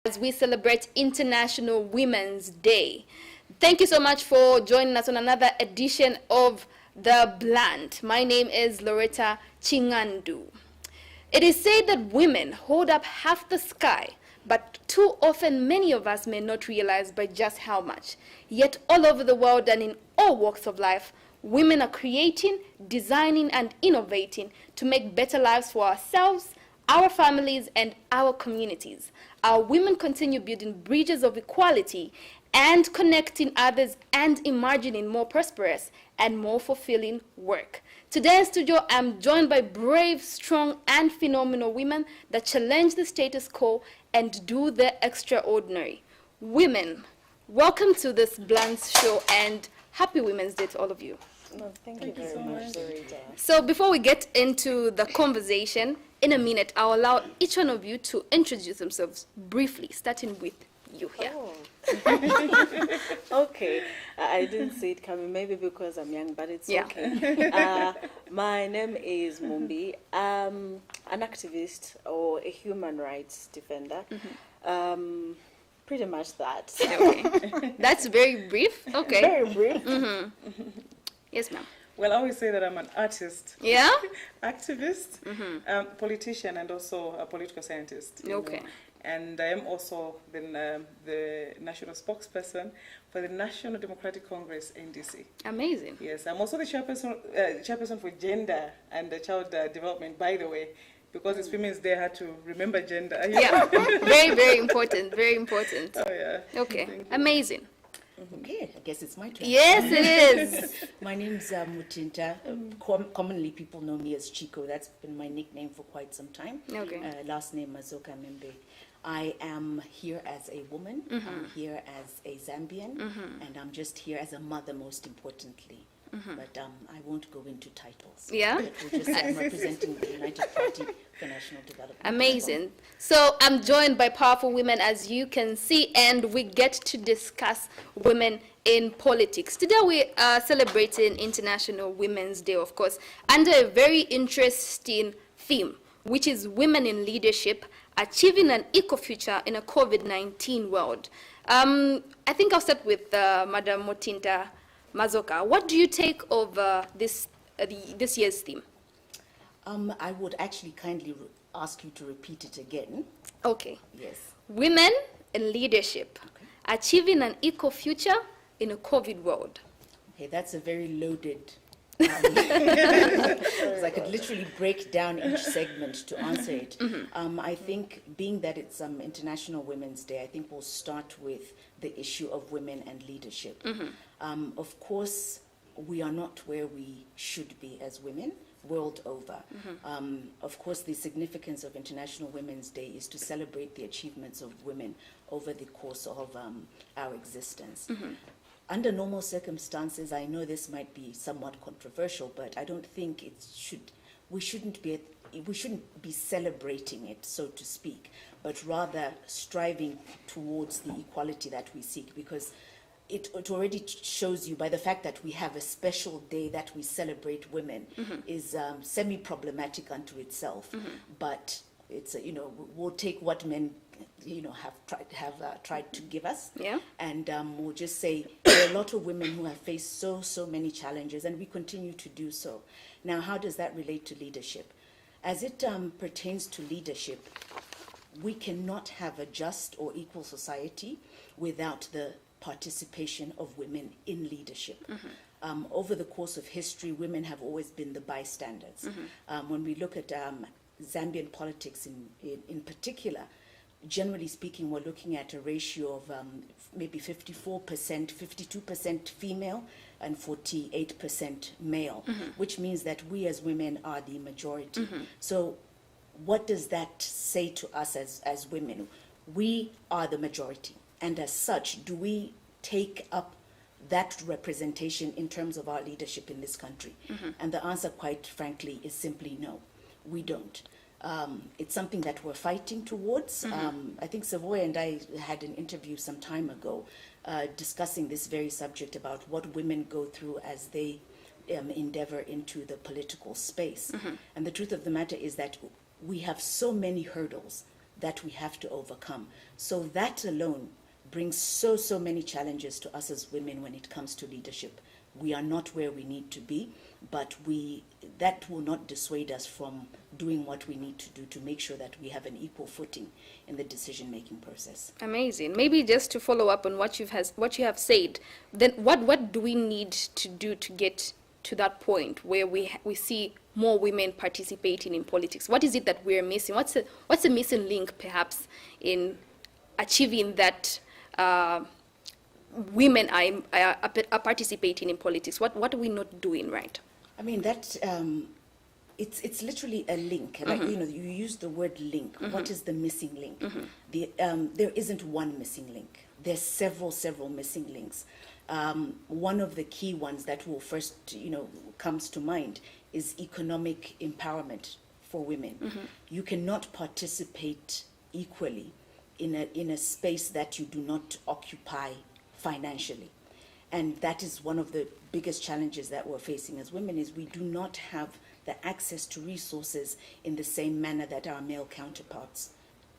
as we celebrate International Women's Day. Thank you so much for joining us on another edition of The Bland. My name is LORETA CHING'ANDU. It is said that women hold up half the sky, but too often many of us may not realize by just how much. Yet all over the world and in all walks of life, women are creating, designing, and innovating to make better lives for ourselves, our families, and our communities. Our women continue building bridges of equality and connecting others and imagining more prosperous and more fulfilling work. Today in studio, I'm joined by brave, strong, and phenomenal women that challenge the status quo and do the extraordinary. Women, welcome to this Bland show and happy Women's Day to all of you. No, thank you very much. So before we get into the conversation, in a minute, I'll allow each one of you to introduce themselves briefly, starting with you here. Oh. Okay, I didn't see it coming, maybe because I'm young, but it's okay. My name is Mumbi. I'm an activist or a human rights defender. Pretty much that. Okay. That's very brief. Okay. Very brief. Yes, ma'am. Well, I always say that I'm an artist, Yeah? activist, politician, and also a political scientist. you Okay. know. And I am also the national spokesperson for the National Democratic Congress, NDC. Amazing. Yes, I'm also the chairperson for gender and child development, by the way, because it's Women's Day, I had to remember gender. Yeah. Very, very important. Very important. Oh, yeah. Okay. Thank you. Amazing. Okay, I guess it's my turn. Yes, it is. My name's Mutinta. Commonly, people know me as Chico. That's been my nickname for quite some time. Okay. Last name Mazoka Membe. I am here as a woman. I'm here as a Zambian, and I'm just here as a mother, most importantly. But I won't go into titles. Yeah? We'll just say I'm representing the United Party for National Development. Amazing. So I'm joined by powerful women, as you can see, and we get to discuss women in politics. Today we are celebrating International Women's Day, of course, under a very interesting theme, which is women in leadership, achieving an eco-future in a COVID-19 world. I think I'll start with Madam Mutinta Mazoka. What do you take of this year's theme? I would actually kindly ask you to repeat it again. Okay. Yes. Women in leadership, achieving an eco-future in a COVID world. Okay, that's a very loaded. Because I could literally break down each segment to answer it. I think, being that it's International Women's Day, I think we'll start with the issue of women and leadership. Of course, we are not where we should be as women world over. Of course, the significance of International Women's Day is to celebrate the achievements of women over the course of our existence. Under normal circumstances, I know this might be somewhat controversial, but I don't think we shouldn't be celebrating it, so to speak, but rather striving towards the equality that we seek, because it already shows you by the fact that we have a special day that we celebrate women is semi-problematic unto itself. But it's we'll take what men have tried to give us, and we'll just say there are a lot of women who have faced so many challenges, and we continue to do so. Now, how does that relate to leadership? As it pertains to leadership, we cannot have a just or equal society without the participation of women in leadership. Over the course of history, women have always been the bystanders. When we look at Zambian politics in particular, generally speaking, we're looking at a ratio of maybe 54%, 52% female and 48% male, which means that we as women are the majority. So what does that say to us as women? We are the majority, and as such, do we take up that representation in terms of our leadership in this country? And the answer, quite frankly, is simply no, we don't. It's something that we're fighting towards. I think Saboi and I had an interview some time ago discussing this very subject about what women go through as they endeavor into the political space. And the truth of the matter is that we have so many hurdles that we have to overcome. So that alone brings so many challenges to us as women when it comes to leadership. We are not where we need to be, but that will not dissuade us from doing what we need to do to make sure that we have an equal footing in the decision-making process. Amazing. Maybe just to follow up on what you have said, then what do we need to do to get to that point where we see more women participating in politics? What is it that we're missing? What's the missing link, perhaps, in achieving that women are participating in politics? What are we not doing right? I mean, that it's literally a link. Like, you use the word link. What is the missing link? There isn't one missing link. There's several missing links. One of the key ones that will first, comes to mind is economic empowerment for women. You cannot participate equally in a space that you do not occupy financially. And that is one of the biggest challenges that we're facing as women, is we do not have the access to resources in the same manner that our male counterparts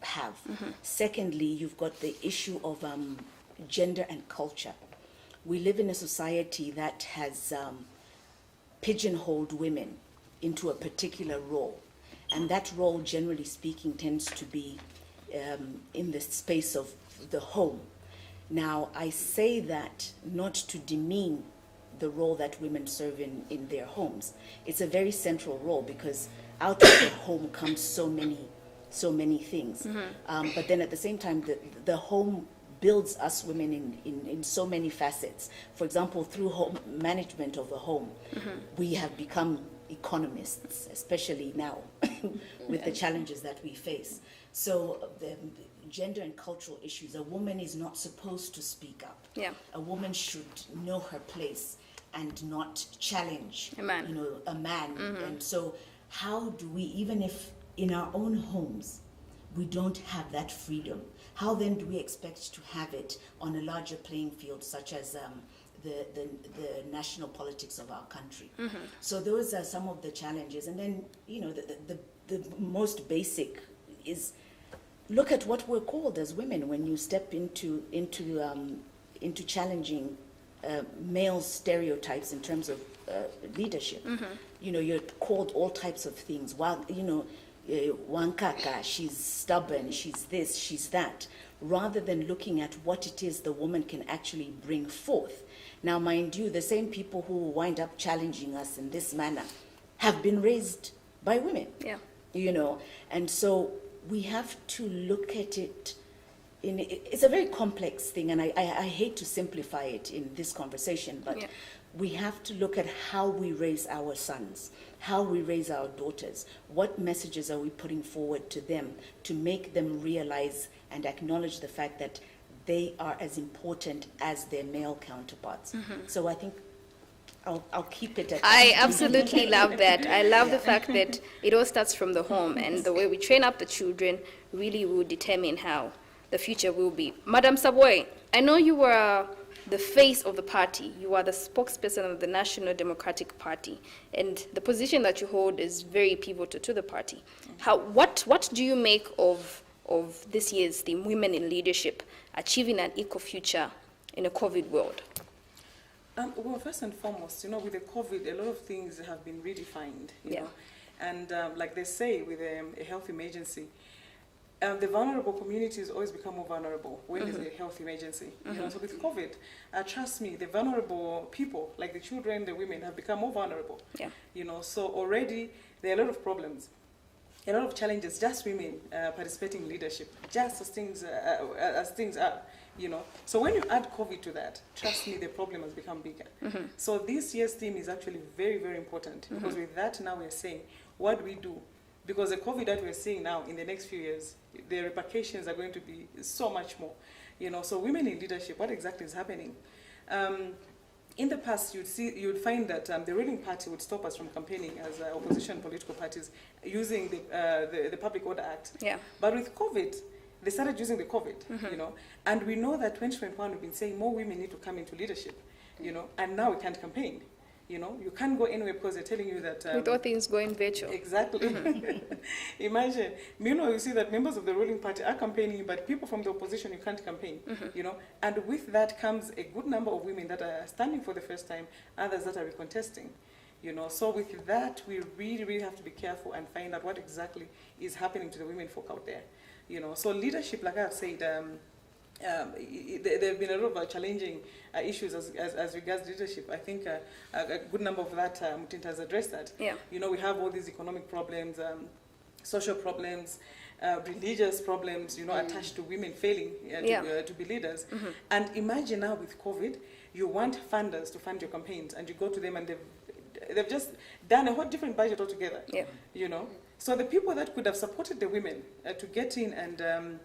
have. Secondly, you've got the issue of gender and culture. We live in a society that has pigeonholed women into a particular role. And that role, generally speaking, tends to be in the space of the home. Now, I say that not to demean the role that women serve in their homes. It's a very central role, because out of the home comes so many things. But then at the same time, the home builds us women in so many facets. For example, through home management of a home, we have become economists, especially now with the challenges that we face. So the gender and cultural issues, a woman is not supposed to speak up. Yeah. A woman should know her place and not challenge a man. A man. And so how do we, even if in our own homes we don't have that freedom, how then do we expect to have it on a larger playing field, such as the national politics of our country? So those are some of the challenges. And then, the most basic is, look at what we're called as women when you step into challenging male stereotypes in terms of leadership. You're called all types of things. While Wankaka, she's stubborn, she's this, she's that, rather than looking at what it is the woman can actually bring forth. Now, mind you, the same people who wind up challenging us in this manner have been raised by women. Yeah. And so we have to look at it it's a very complex thing, and I hate to simplify it in this conversation, but we have to look at how we raise our sons, how we raise our daughters. What messages are we putting forward to them to make them realize and acknowledge the fact that they are as important as their male counterparts? So I think I'll keep it at that. I absolutely love that. I love the fact that it all starts from the home, and the way we train up the children really will determine how the future will be. Madam Saboi, I know you were the face of the party. You are the spokesperson of the National Democratic Party, and the position that you hold is very pivotal to the party. What do you make of this year's theme, Women in Leadership, Achieving an Eco Future in a COVID world? Well, first and foremost, with the COVID, a lot of things have been redefined, you know, and like they say with a health emergency, the vulnerable communities always become more vulnerable when there's a health emergency. So with COVID, trust me, the vulnerable people, like the children, the women, have become more vulnerable. So already there are a lot of problems, a lot of challenges, just women participating in leadership, just as things are. So when you add COVID to that, trust me, the problem has become bigger. So this year's theme is actually very, very important, because with that now we're saying, what do we do? Because the COVID that we're seeing now in the next few years, the repercussions are going to be so much more. So women in leadership, what exactly is happening? In the past, you'd find that the ruling party would stop us from campaigning as opposition political parties using the Public Order Act. But with COVID, they started using the COVID, and we know that 2021 we've been saying more women need to come into leadership, and now we can't campaign, You know, you can't go anywhere because they're telling you that... with all things going virtual. Exactly. Imagine. Meanwhile, you see that members of the ruling party are campaigning, but people from the opposition, you can't campaign, you know. And with that comes a good number of women that are standing for the first time, others that are recontesting, you know. So with that, we really, really have to be careful and find out what exactly is happening to the women folk out there, you know. So leadership, like I've said, there have been a lot of challenging issues as regards leadership. I think a good number of that, Mutinta has addressed that. Yeah. You know, we have all these economic problems, social problems, religious problems, you know, attached to women failing to be leaders. And imagine now with COVID, you want funders to fund your campaigns, and you go to them and they've just done a whole different budget altogether, you know. So the people that could have supported the women to get in and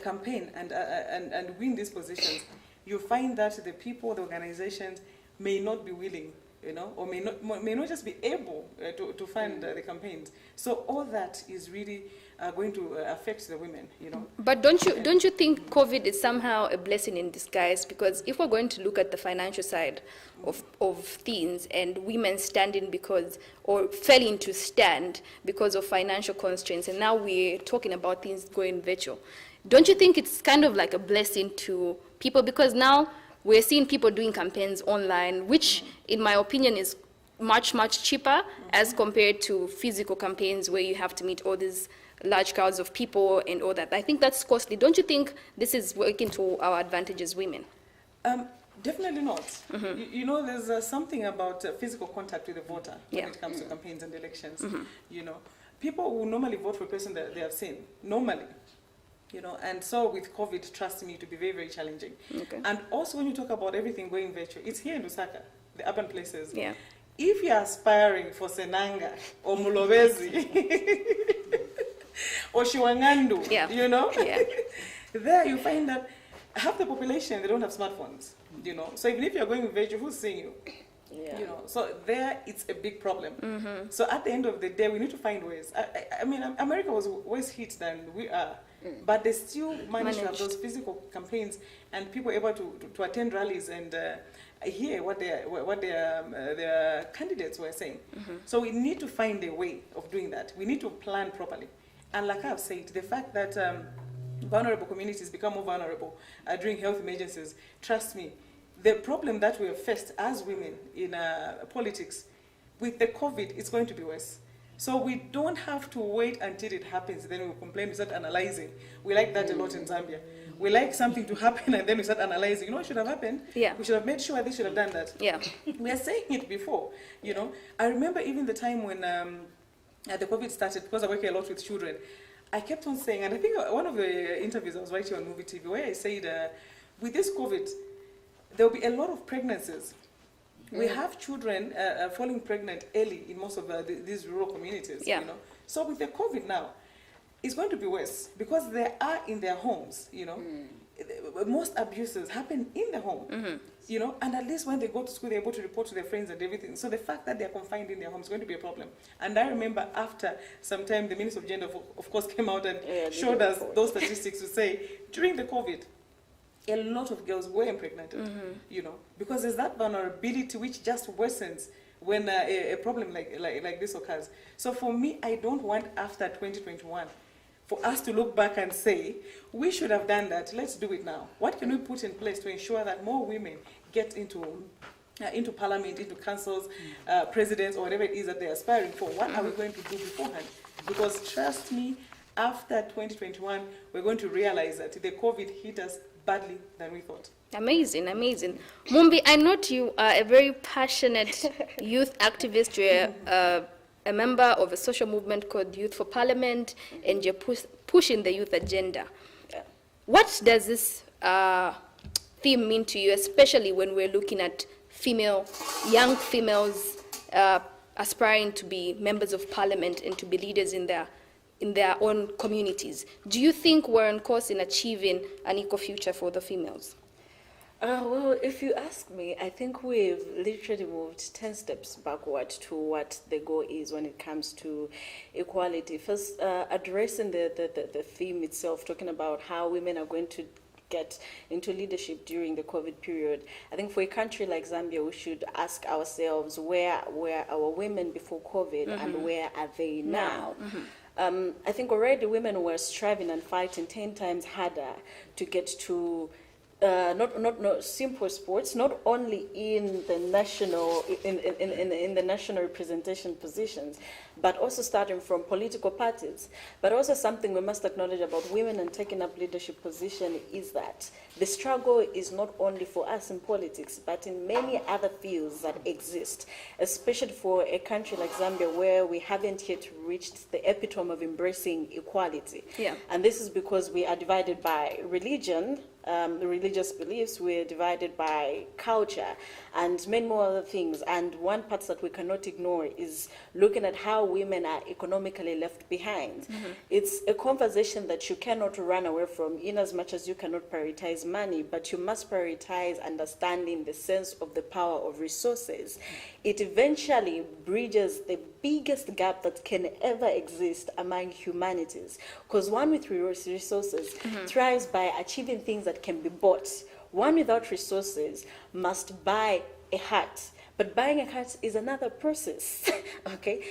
campaign and win these positions, you find that the people, the organizations may not be willing, you know, or may not just be able to fund the campaigns. So all that is really going to affect the women, you know. But don't you think COVID is somehow a blessing in disguise? Because if we're going to look at the financial side of things, and women standing failing to stand because of financial constraints, and now we're talking about things going virtual, don't you think it's kind of like a blessing to people? Because now we're seeing people doing campaigns online, which in my opinion is much, much cheaper as compared to physical campaigns where you have to meet all these large crowds of people and all that. I think that's costly. Don't you think this is working to our advantage as women? Definitely not. You know, there's something about physical contact with the voter when it comes to campaigns and elections. You know, people will normally vote for a person that they have seen, normally. You know, and so with COVID, trust me, to be very, very challenging. And also when you talk about everything going virtual, it's here in Lusaka, the urban places. If you're aspiring for Senanga or Mulobezi or Shiwangandu, you know, there you find that half the population, they don't have smartphones, you know. So even if you're going virtual, who's seeing you? You know, so there it's a big problem. So at the end of the day, we need to find ways. I mean, America was worse hit than we are. But they still managed to have those physical campaigns, and people able to attend rallies and hear what their candidates were saying. So we need to find a way of doing that. We need to plan properly. And like I've said, the fact that vulnerable communities become more vulnerable during health emergencies, trust me, the problem that we have faced as women in politics, with the COVID, it's going to be worse. So we don't have to wait until it happens, then we complain, we start analyzing. We like that a lot in Zambia. We like something to happen and then we start analyzing. You know what should have happened? We should have made sure they should have done that. We are saying it before, you know. I remember even the time when the COVID started, because I work a lot with children, I kept on saying, and I think one of the interviews I was writing on Muvi TV, where I said, with this COVID, there will be a lot of pregnancies. We have children falling pregnant early in most of these rural communities, you know. So with the COVID now, it's going to be worse because they are in their homes, you know. Most abuses happen in the home, you know, and at least when they go to school, they're able to report to their friends and everything. So the fact that they're confined in their homes is going to be a problem. And I remember after some time, the Minister of Gender, of course, came out and showed us those statistics to say, during the COVID, a lot of girls were impregnated, you know, because there's that vulnerability which just worsens when a problem like this occurs. So for me, I don't want after 2021 for us to look back and say, we should have done that, let's do it now. What can we put in place to ensure that more women get into parliament, into councils, presidents, or whatever it is that they're aspiring for? What are we going to do beforehand? Because trust me, after 2021, we're going to realize that the COVID hit us badly than we thought. Amazing, amazing. Mumbi, I know you are a very passionate youth activist. You're a member of a social movement called Youth for Parliament, and you're pushing the youth agenda. What does this theme mean to you, especially when we're looking at young females aspiring to be members of parliament and to be leaders in their own communities? Do you think we're on course in achieving an equal future for the females? Well, if you ask me, I think we've literally moved 10 steps backward to what the goal is when it comes to equality. First, addressing the theme itself, talking about how women are going to get into leadership during the COVID period. I think for a country like Zambia, we should ask ourselves where were our women before COVID and where are they now? I think already women were striving and fighting 10 times harder to get to not simple sports, not only in the national in the national representation positions, but also starting from political parties. But also something we must acknowledge about women and taking up leadership position is that the struggle is not only for us in politics, but in many other fields that exist, especially for a country like Zambia, where we haven't yet reached the epitome of embracing equality. And this is because we are divided by religion, religious beliefs, we're divided by culture, and many more other things. And one part that we cannot ignore is looking at how women are economically left behind. It's a conversation that you cannot run away from, in as much as you cannot prioritize money, but you must prioritize understanding the sense of the power of resources. It eventually bridges the biggest gap that can ever exist among humanities, because one with resources thrives by achieving things that can be bought. One without resources must buy a hat, but buying a hat is another process. Okay,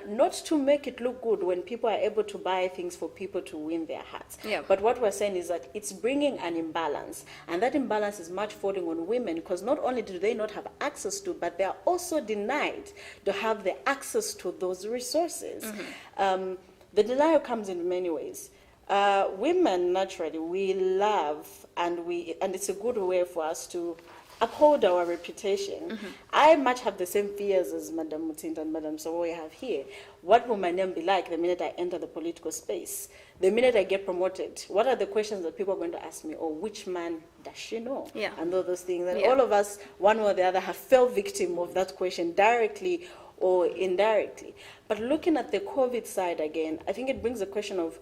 not to make it look good when people are able to buy things for people to win their hats. But what we're saying is that it's bringing an imbalance, and that imbalance is much falling on women, because not only do they not have access to, but they are also denied to have the access to those resources. The denial comes in many ways. Women, naturally, we love, and it's a good way for us to uphold our reputation. I much have the same fears as Madam Mutinta and Madam Saboi have here. What will my name be like the minute I enter the political space? The minute I get promoted, what are the questions that people are going to ask me? Or which man does she know? And all those things. And all of us, one way or the other, have fell victim of that question directly or indirectly. But looking at the COVID side again, I think it brings the question of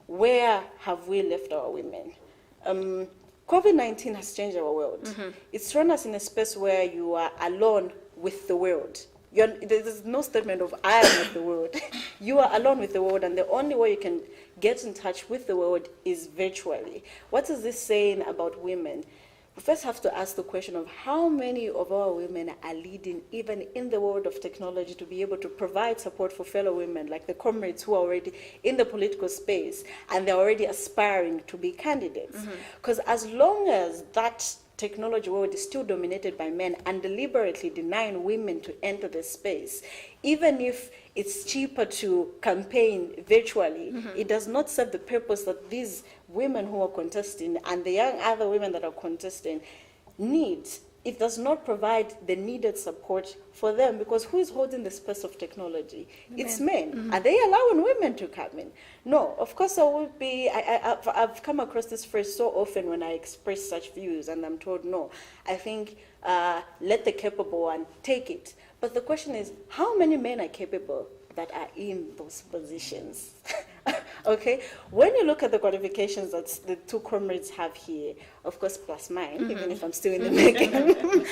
where have we left our women? COVID-19 has changed our world. It's thrown us in a space where you are alone with the world. There's no statement of I am with the world. You are alone with the world, and the only way you can get in touch with the world is virtually. What is this saying about women? We first have to ask the question of how many of our women are leading, even in the world of technology, to be able to provide support for fellow women, like the comrades who are already in the political space and they're already aspiring to be candidates. Because as long as that technology world is still dominated by men and deliberately denying women to enter the space, even if it's cheaper to campaign virtually, it does not serve the purpose that these women who are contesting and the young other women that are contesting need. It does not provide the needed support for them, because who is holding the space of technology? It's men. Are they allowing women to come in? No, of course I would be, I've come across this phrase so often when I express such views, and I'm told no. I think let the capable one take it. But the question is, how many men are capable that are in those positions? Okay, when you look at the qualifications that the two comrades have here, of course plus mine, even if I'm still in the making,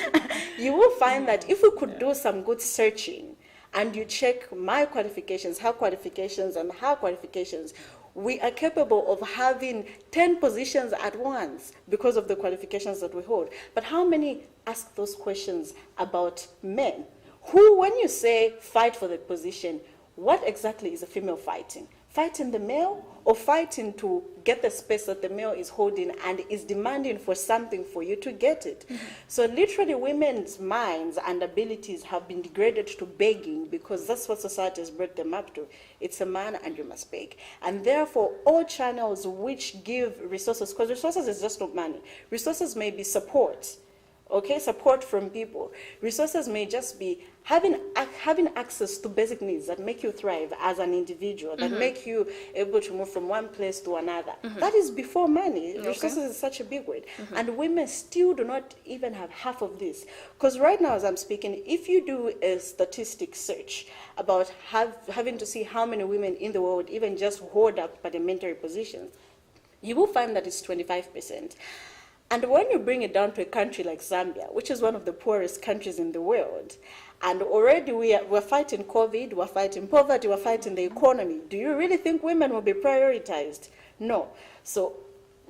you will find that if we could do some good searching and you check my qualifications, her qualifications, and her qualifications, we are capable of having 10 positions at once because of the qualifications that we hold. But how many ask those questions about men? Who, when you say fight for the position, what exactly is a female fighting? Fighting the male, or fighting to get the space that the male is holding and is demanding for something for you to get it? So literally women's minds and abilities have been degraded to begging, because that's what society has brought them up to. It's a man and you must beg. And therefore all channels which give resources, because resources is just not money. Resources may be support. Okay, support from people. Resources may just be having access to basic needs that make you thrive as an individual, that make you able to move from one place to another. That is before money. Resources is such a big word. And women still do not even have half of this. Because right now as I'm speaking, if you do a statistic search about having to see how many women in the world even just hold up parliamentary positions, you will find that it's 25%. And when you bring it down to a country like Zambia, which is one of the poorest countries in the world, and already we're fighting COVID, we're fighting poverty, we're fighting the economy, do you really think women will be prioritized? No. So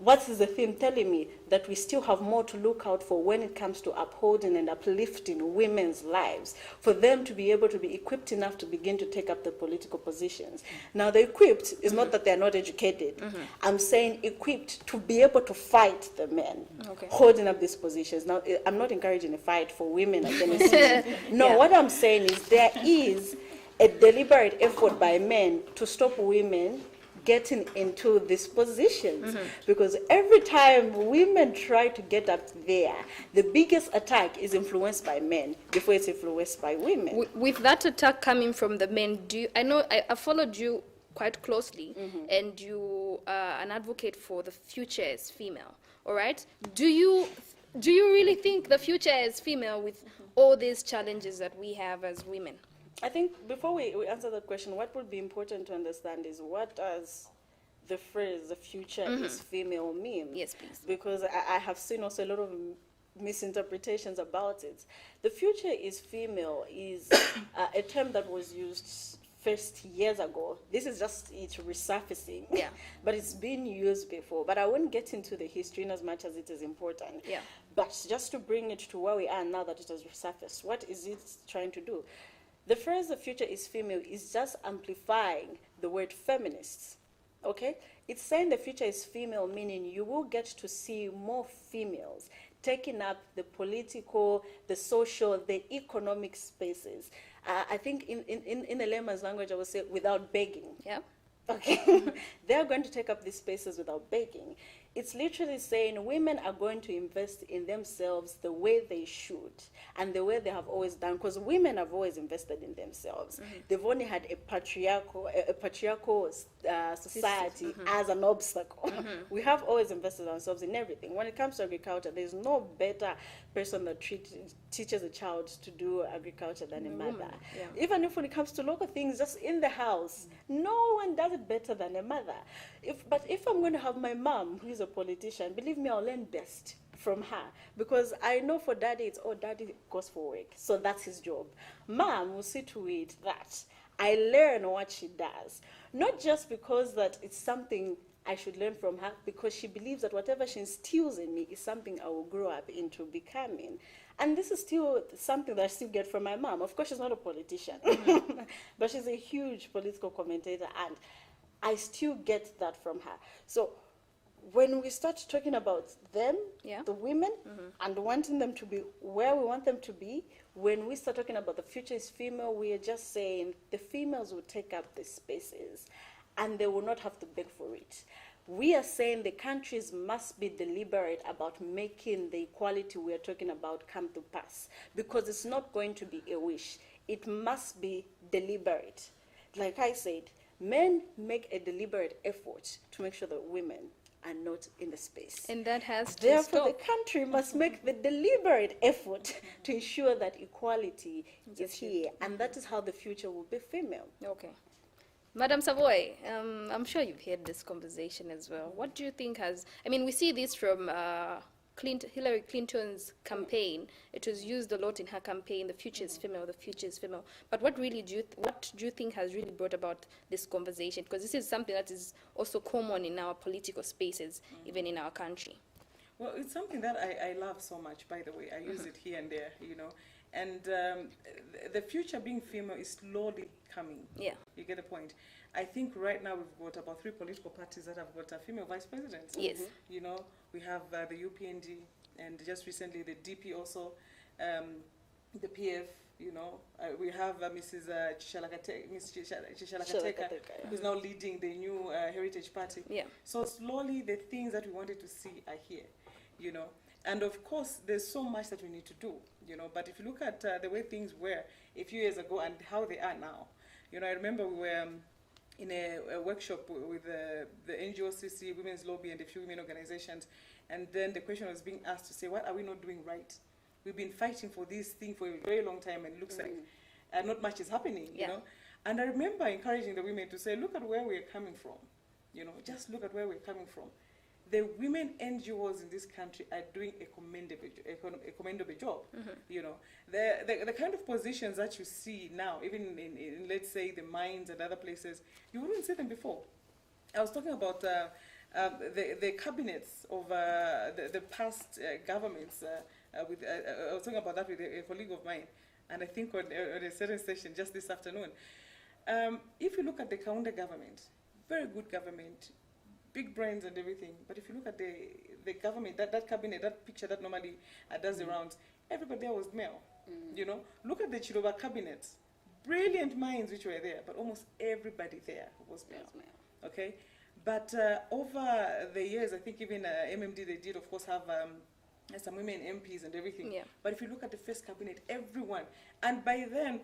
what is the theme telling me? That we still have more to look out for when it comes to upholding and uplifting women's lives, for them to be able to be equipped enough to begin to take up the political positions. Now, the equipped is not that they're not educated. I'm saying equipped to be able to fight the men holding up these positions. Now, I'm not encouraging a fight for women against men. No, what I'm saying is there is a deliberate effort by men to stop women getting into these positions, because every time women try to get up there, the biggest attack is influenced by men before it's influenced by women. With that attack coming from the men, I know I followed you quite closely, and you are an advocate for the future as female. All right, do you really think the future as female with all these challenges that we have as women? I think before we answer that question, what would be important to understand is what does the phrase "the future is female" mean? Yes, please. Because I have seen also a lot of misinterpretations about it. The future is female is a term that was used first years ago. This is just it resurfacing. Yeah. But it's been used before. But I won't get into the history in as much as it is important. Yeah. But just to bring it to where we are now that it has resurfaced, what is it trying to do? The phrase "the future is female" is just amplifying the word feminists. Okay? It's saying the future is female, meaning you will get to see more females taking up the political, the social, the economic spaces. I think in a layman's language, I would say without begging. Yeah. Okay? They're going to take up these spaces without begging. It's literally saying women are going to invest in themselves the way they should and the way they have always done, because women have always invested in themselves. They've only had a patriarchal society as an obstacle. We have always invested ourselves in everything. When it comes to agriculture, there's no better person that teaches a child to do agriculture than a mother. Yeah. Even if when it comes to local things, just in the house, no one does it better than a mother. But if I'm going to have my mom, who is a politician, believe me, I'll learn best from her, because I know for daddy it's, oh, daddy goes for work, so that's his job. Mom will see to it that I learn what she does, not just because that it's something I should learn from her, because she believes that whatever she instills in me is something I will grow up into becoming. And this is still something that I still get from my mom. Of course, she's not a politician, but she's a huge political commentator, and I still get that from her. So when we start talking about them, the women, and wanting them to be where we want them to be, when we start talking about the future is female, we are just saying the females will take up the spaces and they will not have to beg for it. We are saying the countries must be deliberate about making the equality we are talking about come to pass, because it's not going to be a wish. It must be deliberate. Like I said, men make a deliberate effort to make sure that women are not in the space. And that has to Therefore, stop. the country must make the deliberate effort to ensure that equality is here. And that is how the future will be female. Okay. Madam Saboi, I'm sure you've heard this conversation as well. What do you think has, I mean, we see this from Hillary Clinton's campaign. It was used a lot in her campaign, the future is female, the future is female. But what really what do you think has really brought about this conversation? Because this is something that is also common in our political spaces, even in our country. Well, it's something that I love so much, by the way. I use it here and there, you know. And the future being female is slowly coming. Yeah. You get the point. I think right now we've got about 3 political parties that have got female vice presidents. Yes. You know, we have the UPND, and just recently the DP also, the PF, you know. We have Mrs. Chishalakateka, who's now leading the new Heritage Party. Yeah. So slowly the things that we wanted to see are here, you know. And of course, there's so much that we need to do, you know. But if you look at the way things were a few years ago and how they are now, you know, I remember we were in a workshop with the NGOCC, Women's Lobby, and a few women organizations, and then the question was being asked to say, what are we not doing right? We've been fighting for this thing for a very long time, and it looks like not much is happening, you know. And I remember encouraging the women to say, look at where we're coming from, you know, just look at where we're coming from. The women NGOs in this country are doing a commendable job. You know, the kind of positions that you see now, even in let's say the mines and other places, you wouldn't see them before. I was talking about the cabinets of the past governments. I was talking about that with a colleague of mine, and I think on a certain session just this afternoon. If you look at the Kaunda government, very good government, big brains and everything, but if you look at the government, that cabinet, that picture that normally does the rounds, everybody there was male. You know, look at the Chiloba cabinet, brilliant minds which were there, but almost everybody there was male. Okay, but over the years, I think even MMD, they did of course have some women MPs and everything. Yeah. But if you look at the first cabinet, everyone, and by then,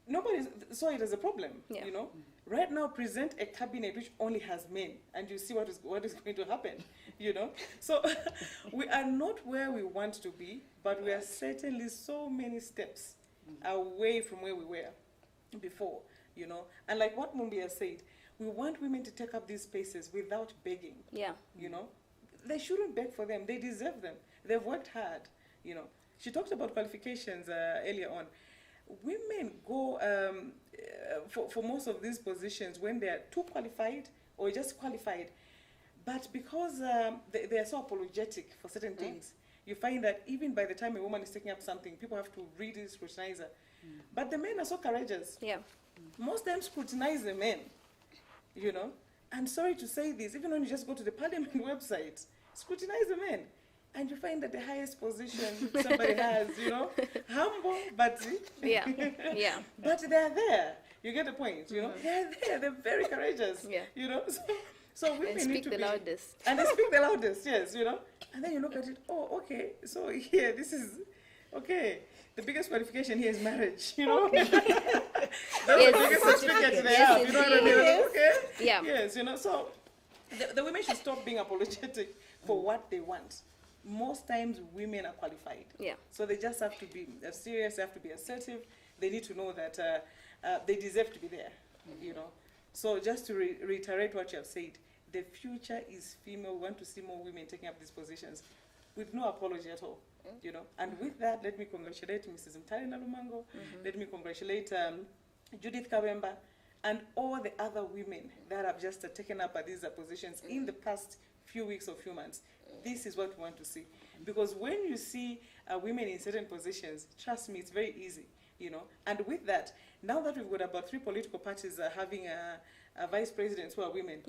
nobody saw it as a problem. Yeah. You know, right now present a cabinet which only has men, and you see what is going to happen. You know, so we are not where we want to be, but we are certainly so many steps away from where we were before. You know, and like what Mumbi has said, we want women to take up these spaces without begging. Yeah. You know, they shouldn't beg for them. They deserve them. They've worked hard. You know, she talked about qualifications earlier on. Women go for most of these positions when they are too qualified or just qualified, but because they are so apologetic for certain things, you find that even by the time a woman is taking up something, people have to really scrutinize her. But the men are so courageous. Yeah. Most times scrutinize the men. You know, and sorry to say this, even when you just go to the parliament website, scrutinize the men, and you find that the highest position somebody has, you know, humble, but yeah, but they're there. You get the point, you know, they're there. They're very courageous. Yeah, you know, so women and speak the loudest, and they speak the loudest. Yes, you know, and then you look at it. Oh, okay, so here, this is. Okay, the biggest qualification here is marriage, you know? That's the biggest certificate they have, you know what I mean? Okay? Yeah. Yes, you know, so the women should stop being apologetic for what they want. Most times women are qualified. Yeah. So they just have to be serious, they have to be assertive. They need to know that they deserve to be there, you know? So just to reiterate what you have said, the future is female. We want to see more women taking up these positions with no apology at all. You know, and with that, let me congratulate Mrs. Mtali Nalumango. Let me congratulate Judith Kawemba and all the other women that have just taken up these positions in the past few weeks or few months. This is what we want to see, because when you see women in certain positions, trust me, it's very easy. You know, and with that, now that we've got about 3 political parties having vice presidents who are women,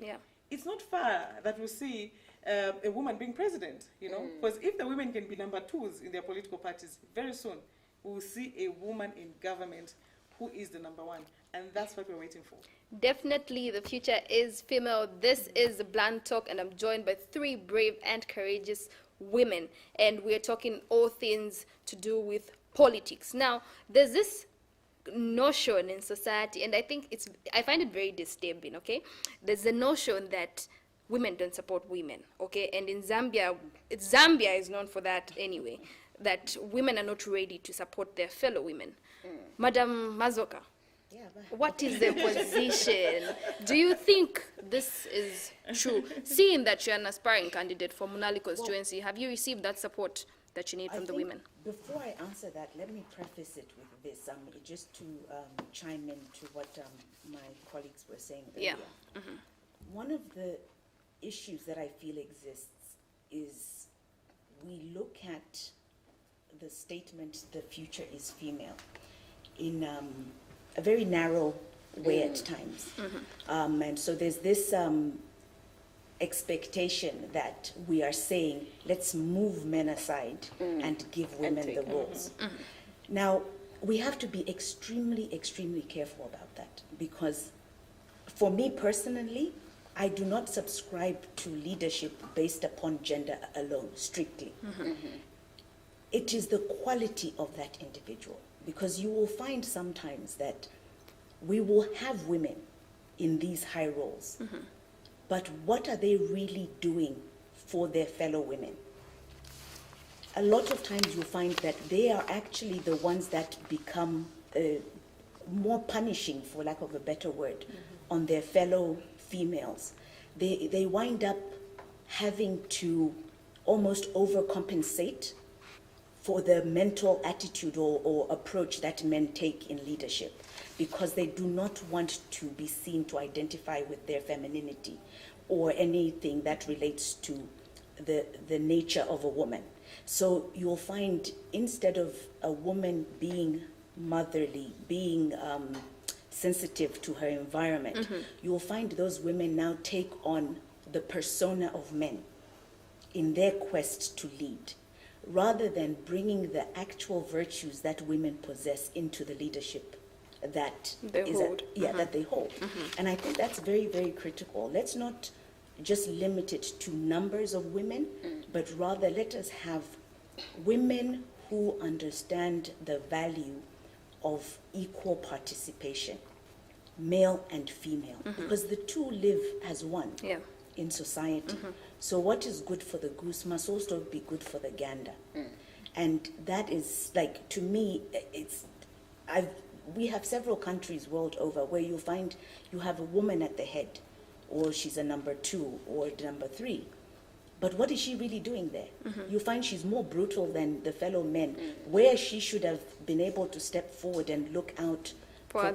it's not far that we'll see a woman being president, you know, because if the women can be number 2s in their political parties, very soon we will see a woman in government who is the number 1, and that's what we're waiting for. Definitely, the future is female. This is the Blunt Talk, and I'm joined by 3 brave and courageous women, and we're talking all things to do with politics. Now, there's this notion in society, and I find it very disturbing, okay? There's a notion that women don't support women, okay? And in Zambia is known for that anyway, that women are not ready to support their fellow women. Madam Mazoka, what is the position? Do you think this is true? Seeing that you're an aspiring candidate for Munali constituency, have you received that support that you need from the women? Before I answer that, let me preface it with this, just to chime in to what my colleagues were saying earlier. Yeah. One of the issues that I feel exists is we look at the statement, the future is female, in a very narrow way at times. And so there's this expectation that we are saying, let's move men aside and give women the roles. Now, we have to be extremely, extremely careful about that, because for me personally, I do not subscribe to leadership based upon gender alone, strictly. It is the quality of that individual, because you will find sometimes that we will have women in these high roles, but what are they really doing for their fellow women? A lot of times you find that they are actually the ones that become more punishing, for lack of a better word, on their fellow females. They wind up having to almost overcompensate for the mental attitude or approach that men take in leadership, because they do not want to be seen to identify with their femininity or anything that relates to the nature of a woman. So you'll find instead of a woman being motherly, being sensitive to her environment, you'll find those women now take on the persona of men in their quest to lead, rather than bringing the actual virtues that women possess into the leadership that they hold. That they hold. And I think that's very, very critical. Let's not just limit it to numbers of women, but rather let us have women who understand the value of equal participation, male and female, because the two live as one in society. So what is good for the goose must also be good for the gander. And that is, like, to me, we have several countries world over where you find you have a woman at the head, or she's a number 2 or number 3. But what is she really doing there? You find she's more brutal than the fellow men, where she should have been able to step forward and look out for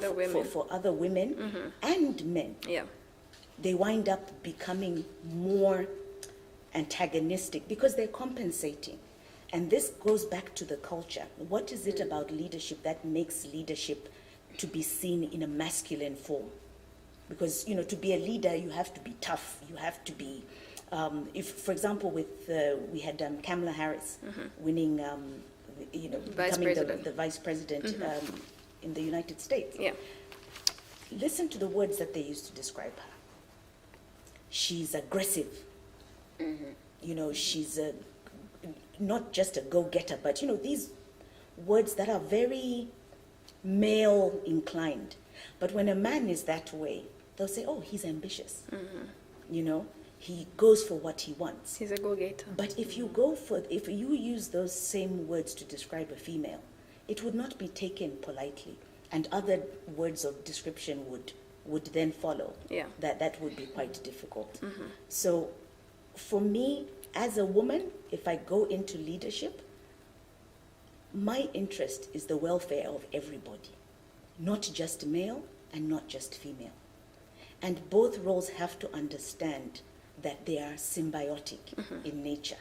other women and men. Yeah. They wind up becoming more antagonistic because they're compensating. And this goes back to the culture. What is it about leadership that makes leadership to be seen in a masculine form? Because, to be a leader, you have to be tough. You have to be, if, for example, we had Kamala Harris winning, becoming the vice president in the United States. Yeah. Listen to the words that they used to describe her. She's aggressive. She's not just a go-getter, but, these words that are very male-inclined. But when a man is that way, they'll say, oh, he's ambitious. He goes for what he wants. He's a go-getter. But if you use those same words to describe a female, it would not be taken politely, and other words of description would then follow. Yeah. That would be quite difficult. So for me, as a woman, if I go into leadership, my interest is the welfare of everybody, not just male and not just female. And both roles have to understand that they are symbiotic in nature.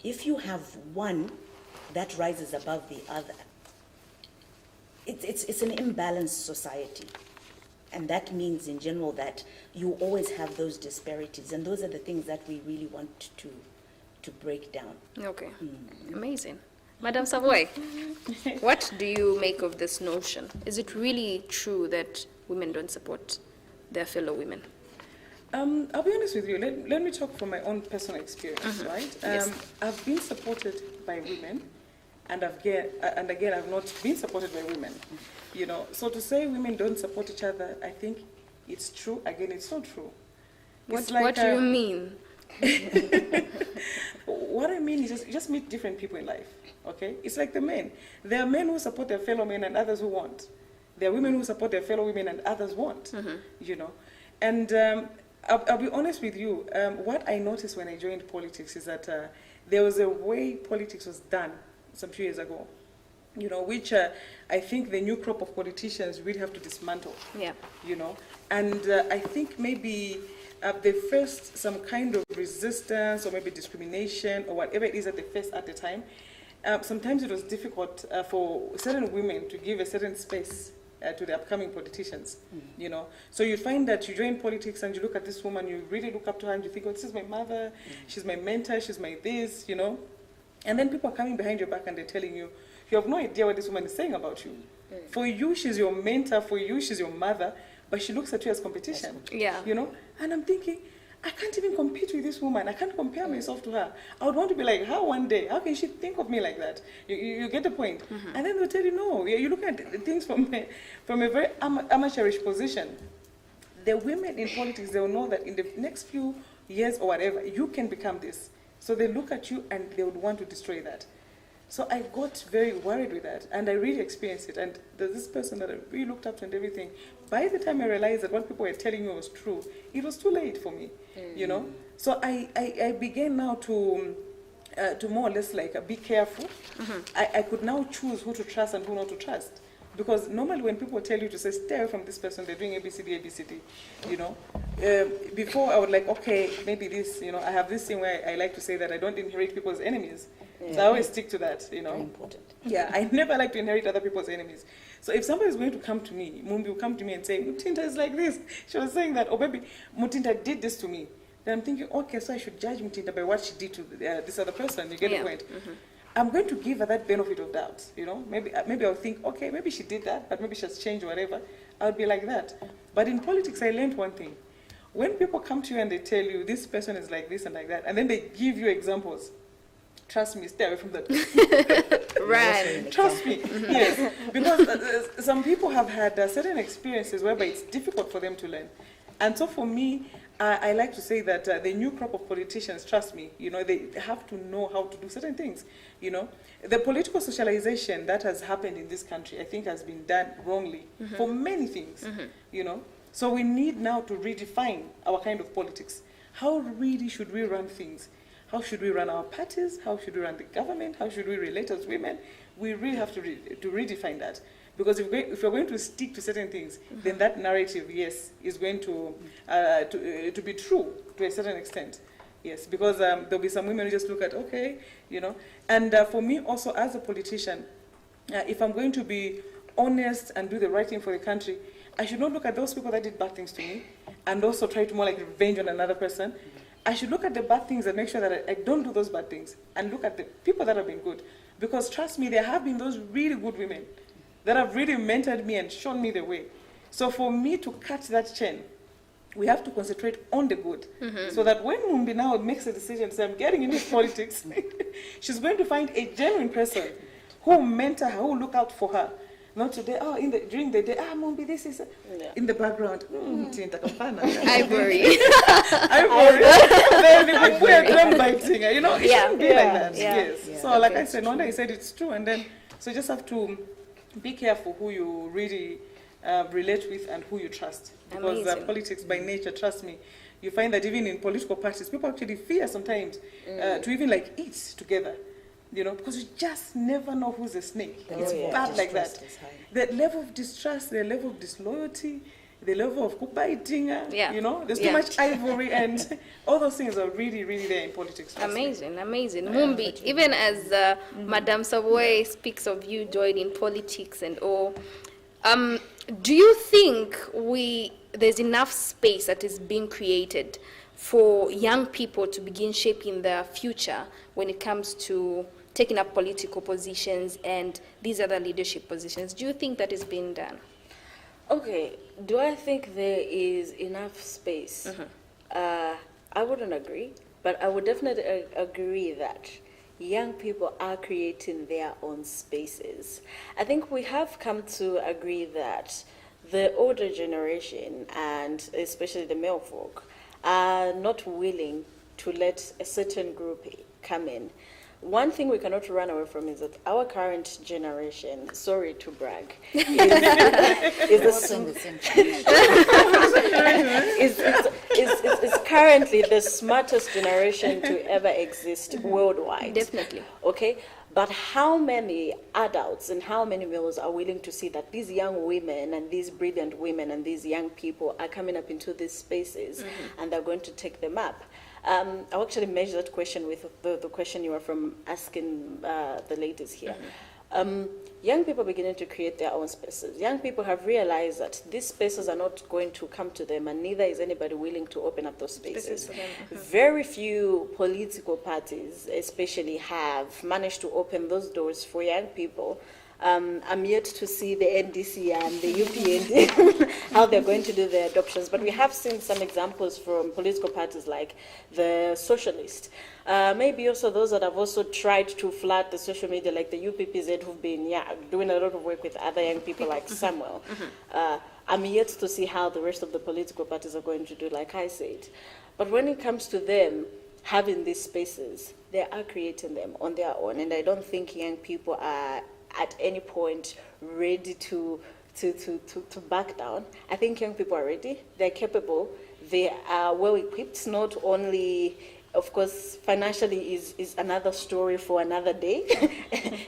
If you have one that rises above the other, it's an imbalanced society. And that means in general that you always have those disparities, and those are the things that we really want to break down. Okay, amazing. Madam Saboi, what do you make of this notion? Is it really true that women don't support their fellow women? I'll be honest with you. Let me talk from my own personal experience, right? Yes. I've been supported by women, and again, I've not been supported by women. So to say women don't support each other, I think it's true. Again, it's not true. What do you mean? What I mean is you just meet different people in life, okay? It's like the men. There are men who support their fellow men and others who won't. There are women who support their fellow women and others won't, And I'll be honest with you, what I noticed when I joined politics is that there was a way politics was done some few years ago, which I think the new crop of politicians really have to dismantle. Yeah. And I think maybe they faced some kind of resistance or maybe discrimination or whatever it is that they faced at the time. Sometimes it was difficult for certain women to give a certain space to the upcoming politicians, So you find that you join politics and you look at this woman, you really look up to her and you think, oh, this is my mother, she's my mentor, she's my this, And then people are coming behind your back and they're telling you, you have no idea what this woman is saying about you. For you, she's your mentor, for you, she's your mother, but she looks at you as competition. Yeah. And I'm thinking, I can't even compete with this woman. I can't compare myself to her. I would want to be like her one day. How can she think of me like that? You get the point? And then they'll tell you, no, you look at things from a very amateurish position. The women in politics, they will know that in the next few years or whatever, you can become this. So they look at you and they would want to destroy that. So I got very worried with that, and I really experienced it. And there's this person that I really looked up to and everything. By the time I realized that what people were telling me was true, it was too late for me, So I began now to more or less like be careful. I could now choose who to trust and who not to trust, Because normally when people tell you to say, stay away from this person, they're doing ABCD, ABCD, you know. Before I would like, okay, maybe this, you know, I have this thing where I like to say that I don't inherit people's enemies. So I always stick to that, you know. Very important. Yeah, I never like to inherit other people's enemies. So if somebody is going to come to me, Mumbi will come to me and say, Mutinta is like this. She was saying that, oh baby, Mutinta did this to me. Then I'm thinking, okay, so I should judge Mutinta by what she did to this other person. You get the point? I'm going to give her that benefit of doubt, you know. Maybe I'll think, okay, maybe she did that, but maybe she has changed or whatever. I'll be like that. But in politics, I learned one thing. When people come to you and they tell you, this person is like this and like that, and then they give you examples, trust me, stay away from that person. Right. Trust me, yes. Because some people have had certain experiences whereby it's difficult for them to learn. And so for me, I like to say that the new crop of politicians, trust me, you know, they have to know how to do certain things, you know. The political socialization that has happened in this country, I think has been done wrongly for many things, you know. So we need now to redefine our kind of politics. How really should we run things? How should we run our parties? How should we run the government? How should we relate as women? We really have to redefine that. Because if we're going to stick to certain things, then that narrative, yes, is going to be true to a certain extent. Yes, because there'll be some women who just look at, okay, you know. And for me also as a politician, if I'm going to be honest and do the right thing for the country, I should not look at those people that did bad things to me and also try to more like revenge on another person. I should look at the bad things and make sure that I don't do those bad things and look at the people that have been good. Because trust me, there have been those really good women that have really mentored me and shown me the way. So for me to cut that chain, we have to concentrate on the good. So that when Mumbi now makes a decision to say, I'm getting into politics, she's going to find a genuine person who will mentor her, who will look out for her. Not today, during the day, Mumbi, this is, in the background, Ivory. Then we're drum biting, you know, it shouldn't be like that, yes. Yeah, So like I said, one day I said it's true, and then, so you just have to be careful who you really relate with and who you trust. Because politics by nature, trust me, you find that even in political parties, people actually fear sometimes to even like eat together. You know, because you just never know who's a snake. It's bad like that. The level of distrust, the level of disloyalty, the level of kubiting, you know, there's too much ivory, and all those things are really, really there in politics. Amazing, amazing. Mumbi, even as Madame Saboi speaks of you joining politics and all, do you think there's enough space that is being created for young people to begin shaping their future when it comes to taking up political positions and these other leadership positions? Do you think that is being done? Okay, do I think there is enough space? I wouldn't agree, but I would definitely agree that young people are creating their own spaces. I think we have come to agree that the older generation, and especially the male folk, are not willing to let a certain group come in. One thing we cannot run away from is that our current generation, sorry to brag, is currently the smartest generation to ever exist worldwide. Definitely. Okay? But how many adults and how many males are willing to see that these young women and these brilliant women and these young people are coming up into these spaces and they're going to take them up? I'll actually measure that question with the question you were from asking the ladies here. Young people are beginning to create their own spaces. Young people have realized that these spaces are not going to come to them, and neither is anybody willing to open up those spaces. Very few political parties, especially, have managed to open those doors for young people. I'm yet to see the NDC and the UPND, how they're going to do their adoptions. But we have seen some examples from political parties like the Socialist. Maybe also those that have also tried to flood the social media, like the UPPZ, who've been doing a lot of work with other young people like Samuel. I'm yet to see how the rest of the political parties are going to do, like I said. But when it comes to them having these spaces, they are creating them on their own. And I don't think young people are at any point ready to back down. I think young people are ready, they're capable, they are well equipped, not only Of course, financially is another story for another day.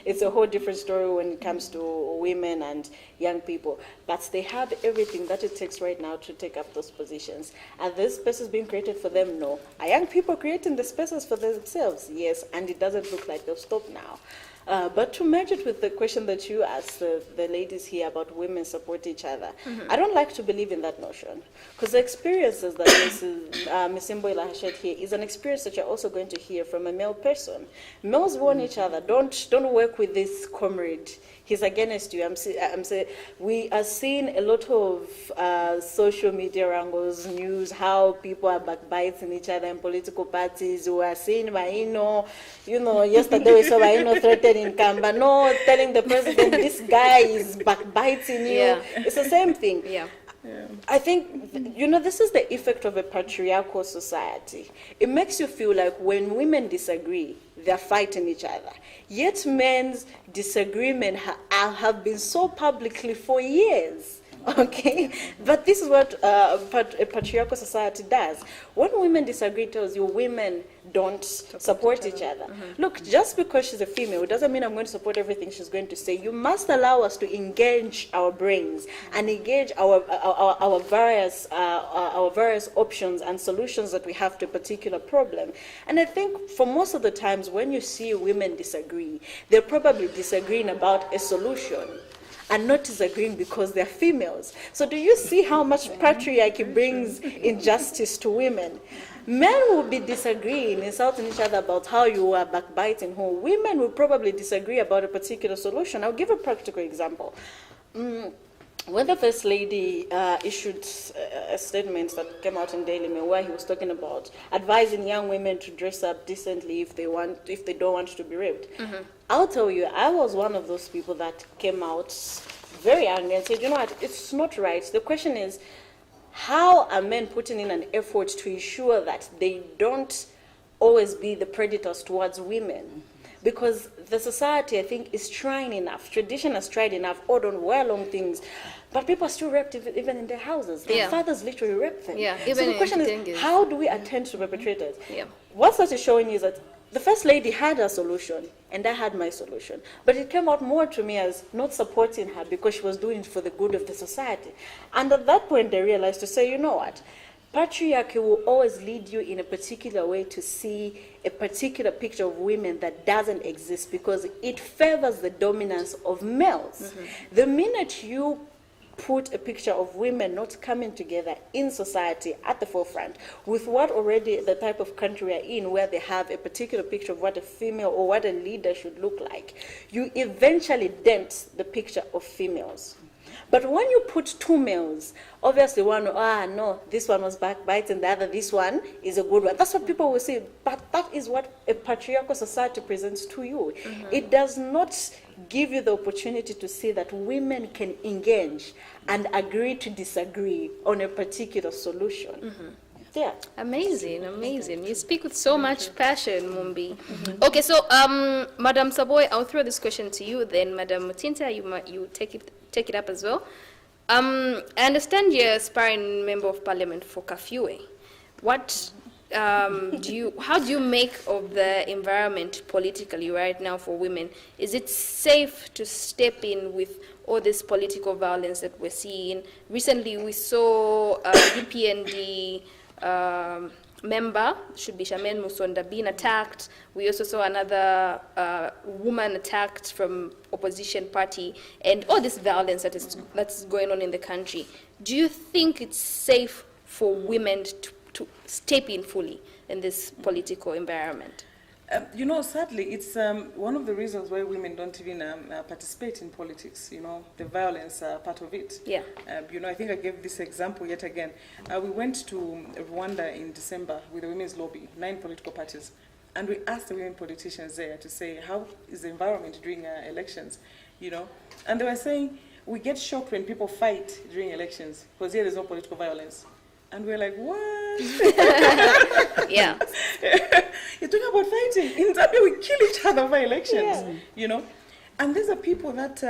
It's a whole different story when it comes to women and young people. But they have everything that it takes right now to take up those positions. Are these spaces being created for them? No. Are young people creating the spaces for themselves? Yes, and it doesn't look like they'll stop now. But to merge it with the question that you asked the ladies here about women support each other, I don't like to believe in that notion. Because the experiences that Ms. Imboela has shared here is an experience that you're also going to hear from a male person. Males warn each other, don't work with this comrade. He's against you. I'm saying we are seeing a lot of social media wrangles, news, how people are backbiting each other in political parties. We are seeing Maino, yesterday we saw Maino threatening Kambano, telling the president, this guy is backbiting you. Yeah. It's the same thing. Yeah. I think, this is the effect of a patriarchal society. It makes you feel like when women disagree, they're fighting each other. Yet men's disagreement have been so publicly for years. Okay, but this is what a patriarchal society does. When women disagree, it tells you women don't support each other. Look, just because she's a female, it doesn't mean I'm going to support everything she's going to say. You must allow us to engage our brains and engage our various options and solutions that we have to a particular problem. And I think for most of the times when you see women disagree, they're probably disagreeing about a solution and not disagreeing because they're females. So do you see how much patriarchy brings injustice to women? Men will be disagreeing, insulting each other about how you are backbiting who. Women will probably disagree about a particular solution. I'll give a practical example. When the First Lady issued a statement that came out in Daily Mail where he was talking about advising young women to dress up decently if they don't want to be raped. I'll tell you, I was one of those people that came out very angry and said, you know what, it's not right. The question is, how are men putting in an effort to ensure that they don't always be the predators towards women? Because the society, I think, is trying enough. Tradition has tried enough, or don't wear long things. But people are still raped even in their houses. Their fathers literally rape them. Yeah, so even the question is, how do we attend to perpetrators? What that is showing is that the First Lady had her solution, and I had my solution. But it came out more to me as not supporting her because she was doing it for the good of the society. And at that point, I realized to say, you know what? Patriarchy will always lead you in a particular way to see a particular picture of women that doesn't exist because it favors the dominance of males. The minute you put a picture of women not coming together in society at the forefront with what already the type of country we are in where they have a particular picture of what a female or what a leader should look like, you eventually dent the picture of females. But when you put two males, obviously one, no, this one was backbiting, the other, this one is a good one. That's what people will say, but that is what a patriarchal society presents to you. It does not give you the opportunity to see that women can engage and agree to disagree on a particular solution. Yeah. Amazing, amazing. You speak with so much passion, Mumbi. Okay, so Madam Saboi, I'll throw this question to you. Then, Madam Mutinta, you take it up as well. I understand you're aspiring member of parliament for Kafue. What how do you make of the environment politically right now for women? Is it safe to step in with all this political violence that we're seeing? Recently, we saw UPND member, should be Shamen Musonda, being attacked. We also saw another woman attacked from opposition party, and all this violence that's going on in the country. Do you think it's safe for women to step in fully in this political environment? Sadly, it's one of the reasons why women don't even participate in politics. The violence part of it. Yeah. I think I gave this example yet again. We went to Rwanda in December with the women's lobby, 9 political parties, and we asked the women politicians there to say, how is the environment during elections? And they were saying, we get shocked when people fight during elections because here there's no political violence. And we're like, what? Yeah. You're talking about fighting. In Zambia, we kill each other over elections, And these are people that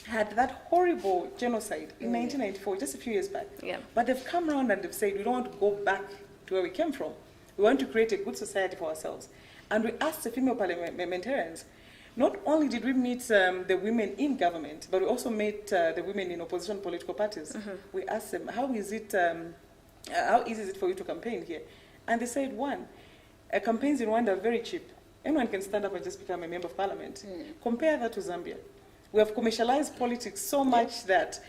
had that horrible genocide in 1994, just a few years back. Yeah. But they've come around and they've said, we don't want to go back to where we came from. We want to create a good society for ourselves. And we asked the female parliamentarians, not only did we meet the women in government, but we also met the women in opposition political parties. We asked them, how easy is it for you to campaign here? And they said, one, campaigns in Rwanda are very cheap. Anyone can stand up and just become a member of parliament. Compare that to Zambia. We have commercialized politics so much that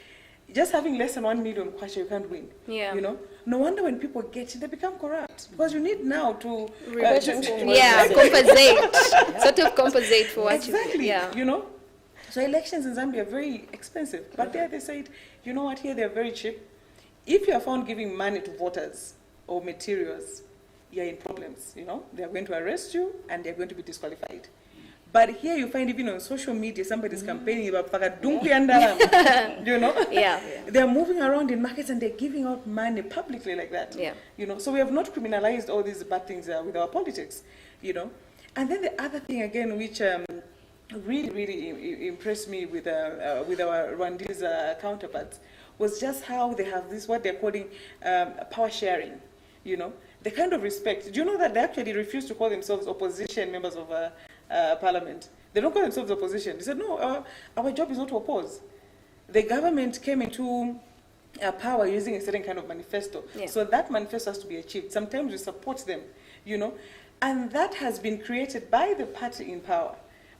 just having less than 1 million kwacha, you can't win. Yeah. You know? No wonder when people get it, they become corrupt. Because you need now to... compensate. Sort of compensate for what exactly, you... Yeah. You know? So elections in Zambia are very expensive. But there they said, you know what, here they're very cheap. If you are found giving money to voters or materials, you're in problems, you know? They're going to arrest you and they're going to be disqualified. But here you find even on social media, somebody's campaigning about Pakadunku and you know? Yeah. They're moving around in markets and they're giving out money publicly like that. Yeah. You know, so we have not criminalized all these bad things with our politics, you know? And then the other thing again, which really impressed me with our Rwandese counterparts, was just how they have this, what they're calling power sharing, you know? The kind of respect. Do you know that they actually refuse to call themselves opposition members of parliament? They don't call themselves opposition. They said, no, our job is not to oppose. The government came into power using a certain kind of manifesto. Yeah. So that manifesto has to be achieved. Sometimes we support them, you know. And that has been created by the party in power.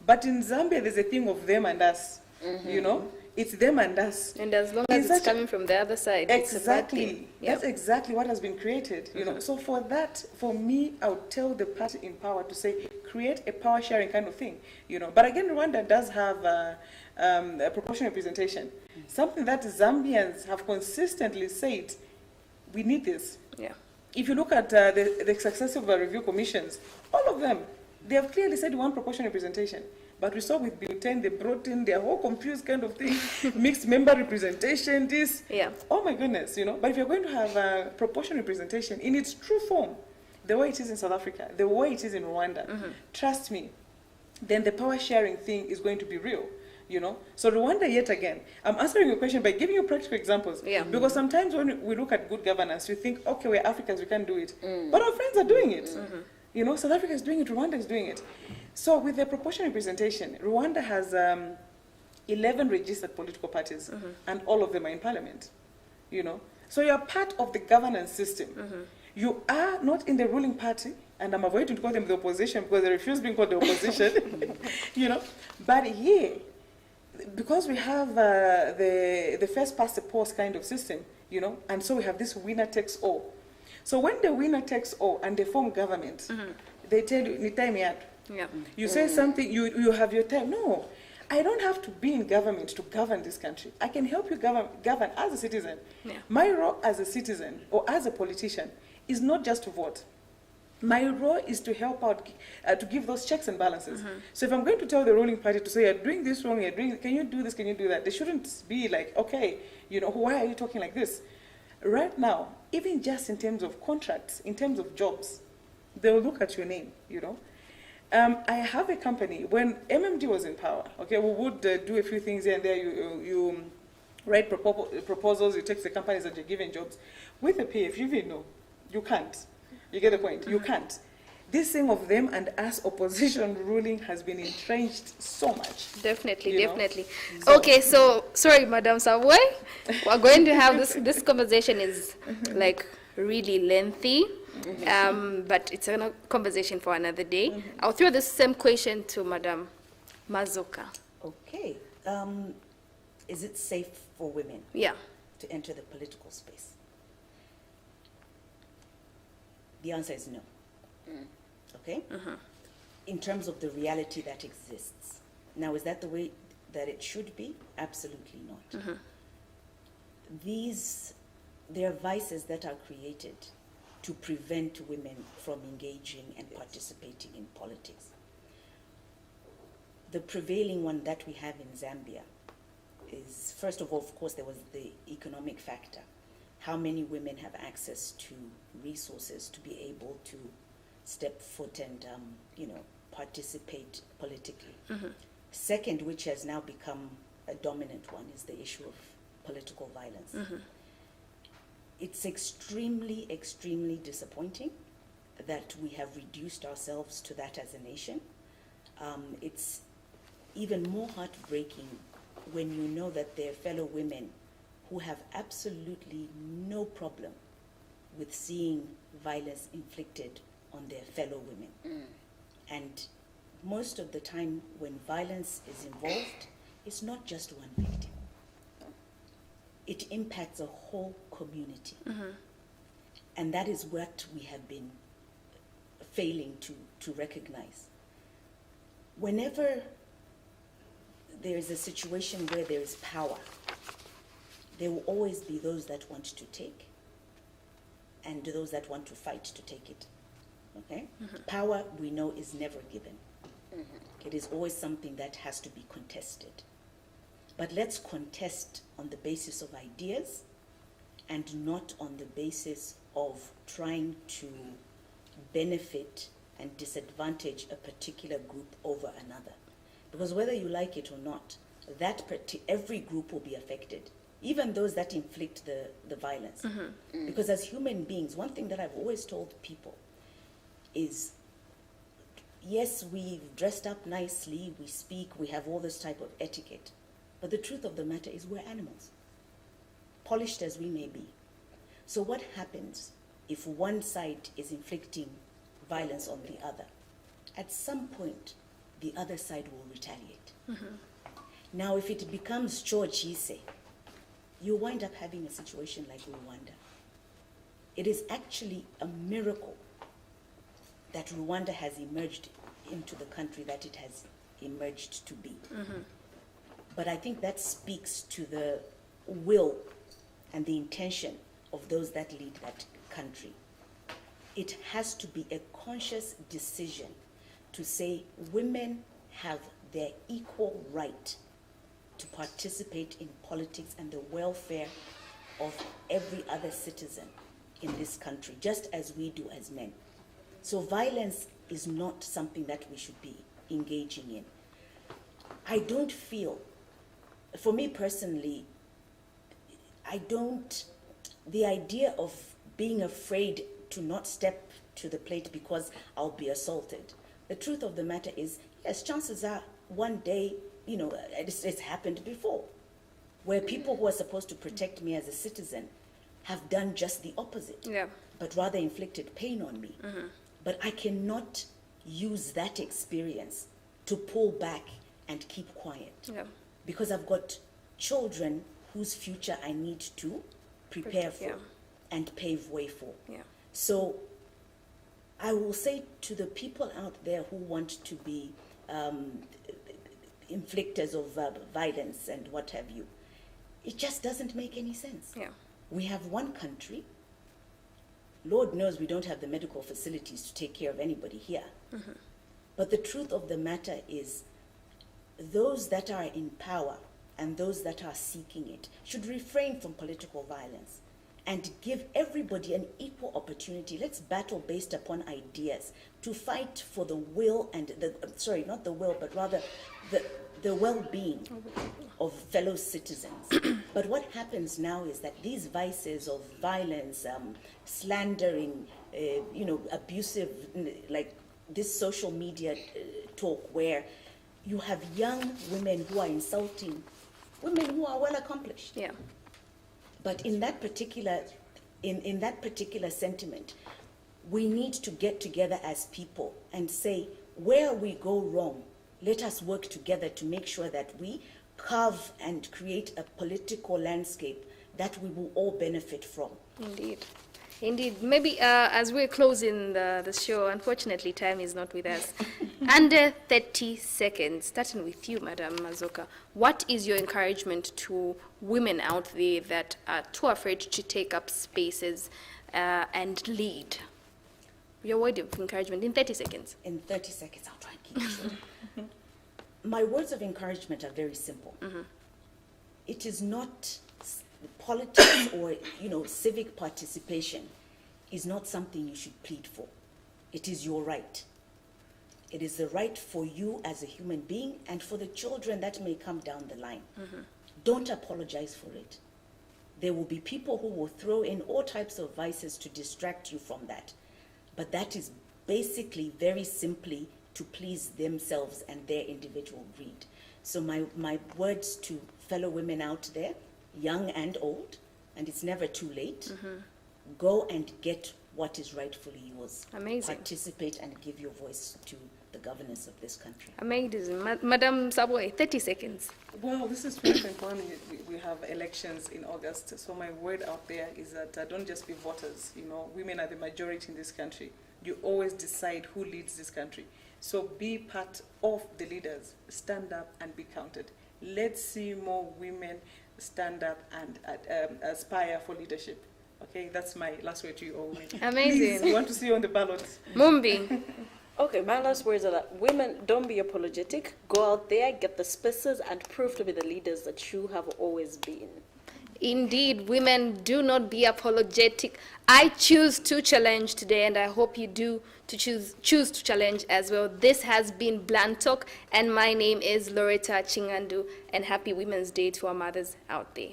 But in Zambia, there's a thing of them and us, you know. It's them and us. And as long as it's coming from the other side, it's a bad thing. Exactly. That's exactly what has been created. You know. So for that, for me, I would tell the party in power to say, create a power sharing kind of thing. You know. But again, Rwanda does have a proportional representation. Something that Zambians have consistently said, we need this. Yeah. If you look at the successive review commissions, all of them, they have clearly said we want proportional representation. But we saw with Bill 10, they brought in their whole confused kind of thing, mixed member representation, this. Yeah. Oh my goodness, you know. But if you're going to have proportional representation in its true form, the way it is in South Africa, the way it is in Rwanda, trust me, then the power sharing thing is going to be real. You know, so Rwanda, yet again, I'm answering your question by giving you practical examples. Yeah. Because sometimes when we look at good governance, we think, okay, we're Africans, we can't do it. But our friends are doing it. You know, South Africa is doing it, Rwanda is doing it. So with the proportional representation, Rwanda has 11 registered political parties, and all of them are in parliament. You know, so you're part of the governance system. You are not in the ruling party, and I'm avoiding to call them the opposition because they refuse being called the opposition. You know, but here, because we have the first past the post kind of system, you know, and so we have this winner takes all. So when the winner takes all and they form government, they tell you, "Ni time yet." Yeah. You say something, you have your time. No, I don't have to be in government to govern this country. I can help you govern as a citizen. Yeah. My role as a citizen or as a politician is not just to vote. My role is to help out, to give those checks and balances. So if I'm going to tell the ruling party to say, you're doing this wrong, can you do this, can you do that? They shouldn't be like, okay, you know, why are you talking like this? Right now, even just in terms of contracts, in terms of jobs, they will look at your name, you know. I have a company, when MMD was in power, okay, we would do a few things here and there. You write proposals, you text the companies that you're giving jobs. With the PF, you even know, you can't. You get the point? You can't. This thing of them and us opposition ruling has been entrenched so much. Definitely, definitely. So, okay, so, sorry, Madam Saboi, we're going to have this conversation is like really lengthy, but it's a conversation for another day. I'll throw the same question to Madam Mazoka. Okay. Is it safe for women to enter the political space? The answer is no. Okay? In terms of the reality that exists. Now, is that the way that it should be? Absolutely not. There are vices that are created to prevent women from engaging and participating in politics. The prevailing one that we have in Zambia is, first of all, of course, there was the economic factor. How many women have access to resources to be able to step foot and, you know, participate politically. Second, which has now become a dominant one, is the issue of political violence. It's extremely, extremely disappointing that we have reduced ourselves to that as a nation. It's even more heartbreaking when you know that there are fellow women who have absolutely no problem with seeing violence inflicted on their fellow women. And most of the time when violence is involved, it's not just one victim. It impacts a whole community. And that is what we have been failing to recognize. Whenever there is a situation where there is power, there will always be those that want to take and those that want to fight to take it. Okay? Power, we know, is never given. It is always something that has to be contested. But let's contest on the basis of ideas and not on the basis of trying to benefit and disadvantage a particular group over another. Because whether you like it or not, every group will be affected, even those that inflict the violence. Because as human beings, one thing that I've always told people is, yes, we've dressed up nicely, we speak, we have all this type of etiquette, but the truth of the matter is we're animals, polished as we may be. So what happens if one side is inflicting violence on the other? At some point, the other side will retaliate. Now, if it becomes chochise, you wind up having a situation like Rwanda. It is actually a miracle that Rwanda has emerged into the country that it has emerged to be. But I think that speaks to the will and the intention of those that lead that country. It has to be a conscious decision to say women have their equal right to participate in politics and the welfare of every other citizen in this country, just as we do as men. So violence is not something that we should be engaging in. I don't feel, for me personally, the idea of being afraid to not step to the plate because I'll be assaulted. The truth of the matter is, yes, chances are one day, it's happened before, where people who are supposed to protect me as a citizen have done just the opposite, but rather inflicted pain on me. But I cannot use that experience to pull back and keep quiet, because I've got children whose future I need to prepare for and pave way for. So I will say to the people out there who want to be inflictors of violence and what have you, it just doesn't make any sense. We have one country. Lord knows we don't have the medical facilities to take care of anybody here. But the truth of the matter is, those that are in power and those that are seeking it should refrain from political violence and give everybody an equal opportunity. Let's battle based upon ideas to fight for the will and not the will, but rather the well-being of fellow citizens. But what happens now is that these vices of violence, slandering, abusive, like this social media talk where you have young women who are insulting women who are well accomplished. But in that particular sentiment, we need to get together as people and say, where we go wrong, let us work together to make sure that we carve and create a political landscape that we will all benefit from. Indeed. Maybe as we're closing the show, unfortunately time is not with us. Under 30 seconds, starting with you, Madam Mazoka, what is your encouragement to women out there that are too afraid to take up spaces and lead? Your word of encouragement in 30 seconds. In 30 seconds, I'll try and keep it short. My words of encouragement are very simple. It is not politics or civic participation is not something you should plead for. It is your right. It is the right for you as a human being and for the children that may come down the line. Don't apologize for it. There will be people who will throw in all types of vices to distract you from that. but that is basically very simply to please themselves and their individual greed. So my words to fellow women out there, young and old, and it's never too late, go and get what is rightfully yours. Amazing. Participate and give your voice to the governance of this country. Amazing. Madam Saboi, 30 seconds. Well, this is 2021. We have elections in August. So my word out there is that don't just be voters. You know, women are the majority in this country. You always decide who leads this country. So be part of the leaders. Stand up and be counted. Let's see more women stand up and aspire for leadership. Okay, that's my last word to you all women. Amazing. Please, we want to see you on the ballot. Mumbi. Okay, my last words are that women, don't be apologetic. Go out there, get the spaces, and prove to be the leaders that you have always been. Indeed, women, do not be apologetic. I choose to challenge today, and I hope you do to choose to challenge as well. This has been Blunt Talk, and my name is LORETA CHING'ANDU, and happy Women's Day to our mothers out there.